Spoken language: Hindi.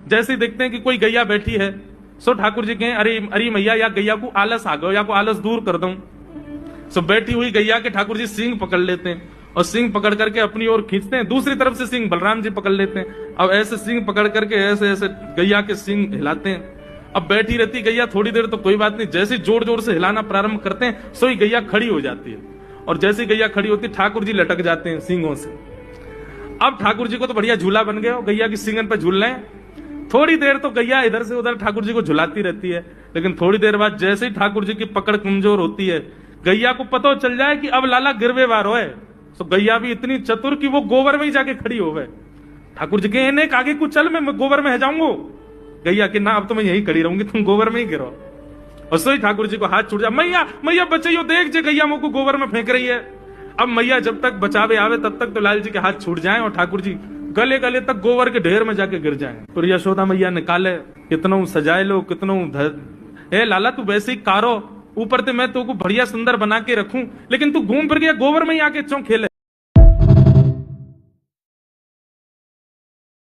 जैसे ही देखते हैं कि कोई गैया बैठी है, सो ठाकुर जी कहें अरे अरे मैया या गैया को आलस आ गयो, या को आलस दूर कर दूं। सो बैठी हुई गैया के ठाकुर जी सींग पकड़ लेते हैं और सींग पकड़ करके अपनी ओर खींचते हैं, दूसरी तरफ से सींग बलराम जी पकड़ लेते हैं। अब ऐसे सींग पकड़ करके ऐसे ऐसे गैया के सींग हिलाते हैं। अब बैठी रहती गैया थोड़ी देर तो कोई बात नहीं, जैसे जोर जोर से हिलाना प्रारंभ करते हैं सो ही गैया खड़ी हो जाती है, और जैसे ही गैया खड़ी होती है ठाकुर जी लटक जाते हैं सींगों से। अब ठाकुर जी को तो बढ़िया झूला बन गया, गैया की सींगन पर झूल रहे हैं। थोड़ी देर तो गैया इधर से उधर ठाकुर जी को झुलाती रहती है, लेकिन थोड़ी देर बाद जैसे ही ठाकुर जी की पकड़ कमजोर होती है, गैया को पता चल जाए कि अब लाला गिरवे वार है, तो गैया भी इतनी चतुर कि वो गोबर में ही जाके खड़ी हो गए। ठाकुर जी कहे आगे कुछ चल, मैं गोबर में जाऊंगा। गैया कि ना अब तो मैं यही खड़ी रहूंगी, तुम गोबर में ही गिरो। और सोई ठाकुर जी को हाथ छूट जाए, मैया मैया बचाइयो, देख जे गैया मुझको गोबर में फेंक रही है। अब मैया जब तक बचावे आवे तब तक तो लाल जी के हाथ छूट जाएं और ठाकुर जी गले गले तक गोबर के ढेर में जाके गिर जाएं। तो यशोदा मैया निकाले, कितनों सजाए लो, कितनों ए लाला तू वैसे ही कारो, ऊपर से मैं तो को बढ़िया सुंदर बना के रखूं, लेकिन तू घूम फिर गया गोबर में ही आके क्यों खेले।